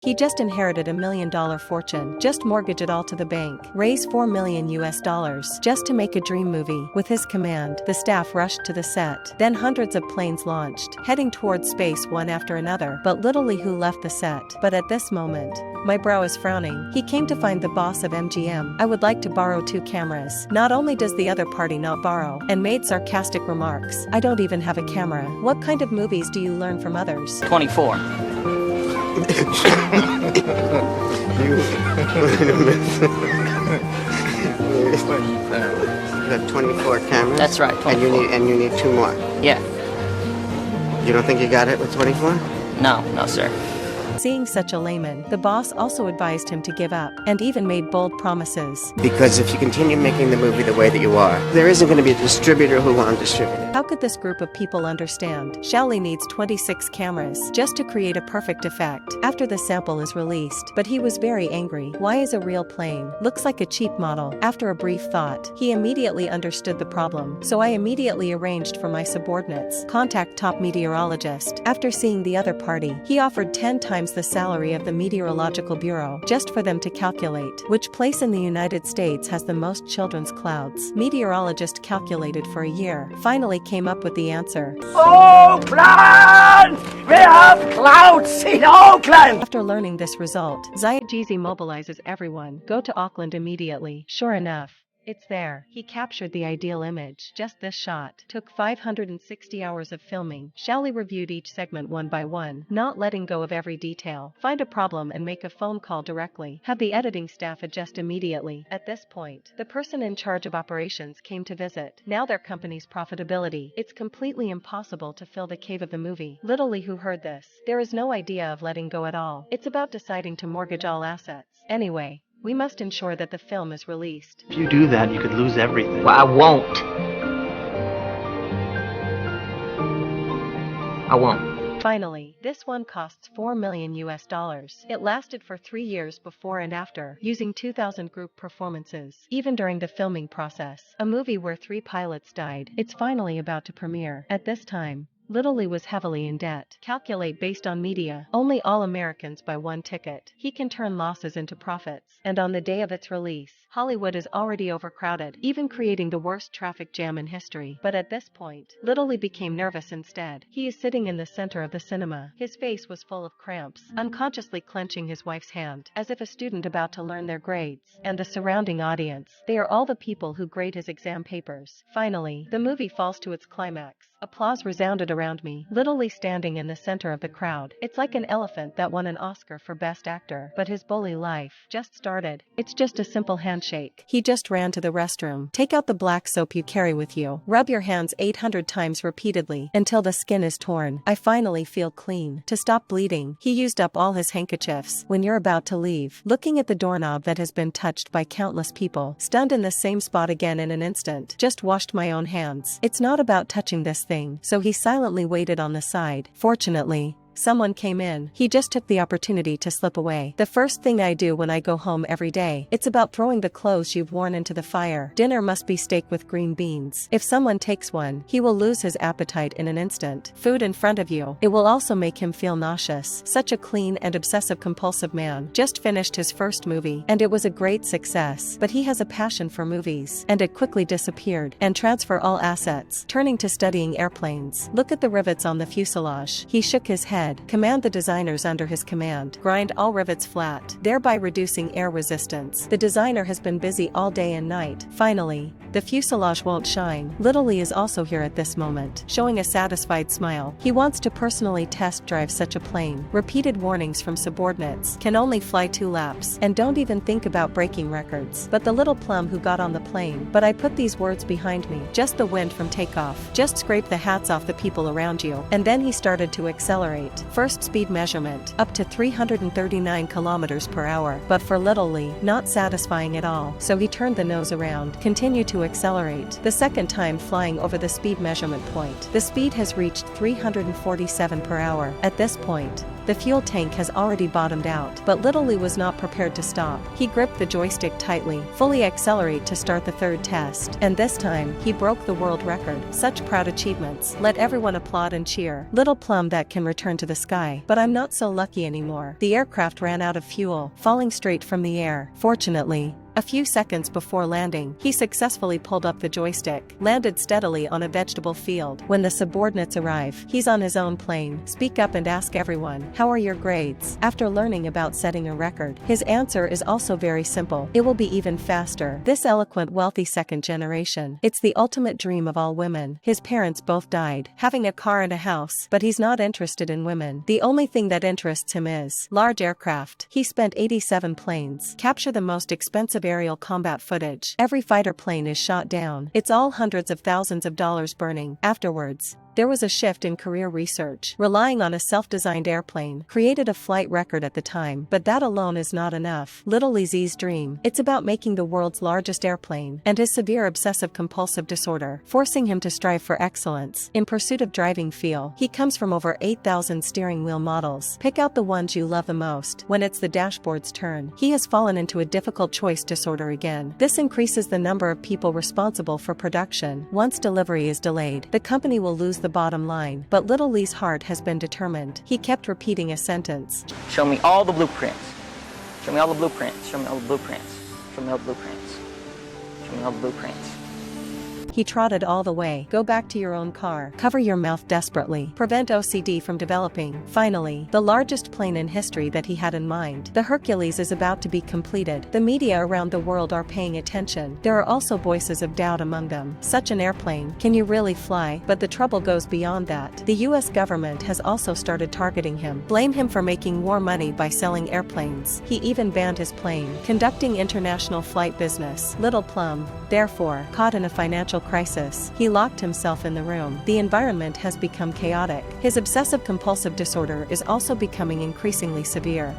He just inherited $1 million fortune, just mortgage it all to the bank, raise $4 million just to make a dream movie. With his command, the staff rushed to the set. Then hundreds of planes launched, heading towards space one after another, but little who left the set. But at this moment, my brow is frowning. He came to find the boss of MGM. I would like to borrow 2 cameras. Not only does the other party not borrow, and made sarcastic remarks, I don't even have a camera. What kind of movies do you learn from others? 24. You have 24 cameras? That's right, 24. And you need 2 more? Yeah. You don't think you got it with 24? No, sir. Seeing such a layman, the boss also advised him to give up, and even made bold promises. Because if you continue making the movie the way that you are, there isn't going to be a distributor who won't distribute it. How could this group of people understand? Shally needs 26 cameras just to create a perfect effect after the sample is released. But he was very angry. Why is a real plane? Looks like a cheap model. After a brief thought, he immediately understood the problem. So I immediately arranged for my subordinates contact top meteorologist. After seeing the other party, he offered 10 times the salary of the Meteorological Bureau just for them to calculate which place in the United States has the most children's clouds. Meteorologist calculated for a year, finally came up with the answer. Oakland! We have clouds in Oakland! After learning this result, Ziagizi mobilizes everyone. Go to Auckland immediately. Sure enough, it's there. He captured the ideal image. Just this shot took 560 hours of filming. Shally reviewed each segment one by one, not letting go of every detail. Find a problem and make a phone call directly. Have the editing staff adjust immediately. At this point, the person in charge of operations came to visit. Now their company's profitability. It's completely impossible to fill the cave of the movie. Little who heard this. There is no idea of letting go at all. It's about deciding to mortgage all assets. Anyway, we must ensure that the film is released. If you do that, you could lose everything. Well, I won't. I won't. Finally, this one costs $4 million. It lasted for 3 years before and after, using 2,000 group performances. Even during the filming process, a movie where 3 pilots died. It's finally about to premiere. At this time, Little was heavily in debt. Calculate based on media. Only all Americans buy 1 ticket. He can turn losses into profits. And on the day of its release, Hollywood is already overcrowded, even creating the worst traffic jam in history. But at this point, Little became nervous instead. He is sitting in the center of the cinema. His face was full of cramps, unconsciously clenching his wife's hand, as if a student about to learn their grades. And the surrounding audience, they are all the people who grade his exam papers. Finally, the movie falls to its climax. Applause resounded around me, Little standing in the center of the crowd. It's like an elephant that won an Oscar for Best Actor. But his bully life just started. It's just a simple handshake. He just ran to the restroom. Take out the black soap you carry with you. Rub your hands 800 times repeatedly until the skin is torn. I finally feel clean. To stop bleeding, he used up all his handkerchiefs. When you're about to leave, looking at the doorknob that has been touched by countless people, stunned in the same spot again in an instant, just washed my own hands. It's not about touching this thing, so he silently waited on the side. Fortunately, someone came in. He just took the opportunity to slip away. The first thing I do when I go home every day, it's about throwing the clothes you've worn into the fire. Dinner must be steak with green beans. If someone takes one, he will lose his appetite in an instant. Food in front of you, it will also make him feel nauseous. Such a clean and obsessive-compulsive man. Just finished his first movie, and it was a great success. But he has a passion for movies, and it quickly disappeared. And transfer all assets, turning to studying airplanes. Look at the rivets on the fuselage. He shook his head. Command the designers under his command. Grind all rivets flat, thereby reducing air resistance. The designer has been busy all day and night. Finally, the fuselage won't shine. Little is also here at this moment, showing a satisfied smile. He wants to personally test drive such a plane. Repeated warnings from subordinates. Can only fly 2 laps, and don't even think about breaking records. But the little plum who got on the plane. But I put these words behind me. Just the wind from takeoff. Just scrape the hats off the people around you. And then he started to accelerate. First speed measurement, up to 339 kilometers per hour. But for Little Lee, not satisfying at all. So he turned the nose around, continued to accelerate. The second time flying over the speed measurement point. The speed has reached 347 per hour. At this point, The fuel tank has already bottomed out, but Little Lee was not prepared to stop. He gripped the joystick tightly, fully accelerate to start the third test, and this time, he broke the world record. Such proud achievements. Let everyone applaud and cheer. Little plum that can return to the sky. But I'm not so lucky anymore. The aircraft ran out of fuel, falling straight from the air. Fortunately, a few seconds before landing, he successfully pulled up the joystick, landed steadily on a vegetable field. When the subordinates arrive, he's on his own plane. Speak up and ask everyone, how are your grades? After learning about setting a record, his answer is also very simple. It will be even faster. This eloquent, wealthy second generation. It's the ultimate dream of all women. His parents both died, having a car and a house, but he's not interested in women. The only thing that interests him is large aircraft. He spent 87 planes. Capture the most expensive aerial combat footage. Every fighter plane is shot down. It's all hundreds of thousands of dollars burning. Afterwards, there was a shift in career research. Relying on a self-designed airplane created a flight record at the time, but that alone is not enough. Little Lee's dream. It's about making the world's largest airplane, and his severe obsessive-compulsive disorder, forcing him to strive for excellence. In pursuit of driving feel, he comes from over 8,000 steering wheel models. Pick out the ones you love the most. When it's the dashboard's turn, he has fallen into a difficult choice disorder again. This increases the number of people responsible for production. Once delivery is delayed, the company will lose the bottom line, but Little Lee's heart has been determined. He kept repeating a sentence. Show me all the blueprints. Show me all the blueprints. Show me all the blueprints. Show me all the blueprints. Show me all the blueprints. He trotted all the way. Go back to your own car. Cover your mouth desperately. Prevent OCD from developing. Finally, the largest plane in history that he had in mind. The Hercules is about to be completed. The media around the world are paying attention. There are also voices of doubt among them. Such an airplane, can you really fly? But the trouble goes beyond that. The US government has also started targeting him. Blame him for making more money by selling airplanes. He even banned his plane, conducting international flight business. Little Plum, therefore, caught in a financial crisis. He locked himself in the room. The environment has become chaotic. His obsessive-compulsive disorder is also becoming increasingly severe.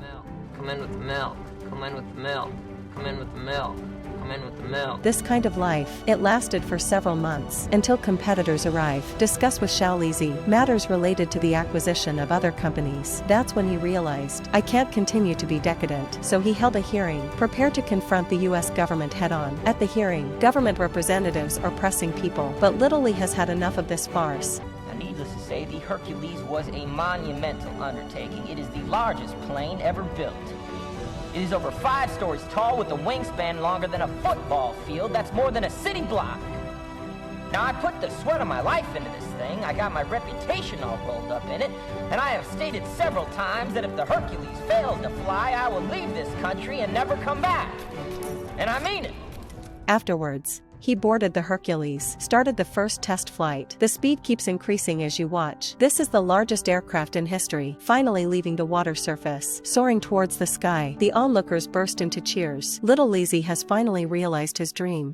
Come in with the milk. Come in with the milk. Come in with the milk. Come in with the milk. This kind of life, it lasted for several months, until competitors arrive. Discuss with Xiaolizi matters related to the acquisition of other companies. That's when he realized, I can't continue to be decadent. So he held a hearing, prepared to confront the US government head-on. At the hearing, government representatives are pressing people, but Little Lee has had enough of this farce. Needless to say, the Hercules was a monumental undertaking. It is the largest plane ever built. It is over 5 stories tall with a wingspan longer than a football field. That's more than a city block. Now, I put the sweat of my life into this thing. I got my reputation all rolled up in it. And I have stated several times that if the Hercules fails to fly, I will leave this country and never come back. And I mean it. Afterwards, he boarded the Hercules, started the first test flight. The speed keeps increasing as you watch. This is the largest aircraft in history, finally leaving the water surface, soaring towards the sky. The onlookers burst into cheers. Little Leezy has finally realized his dream.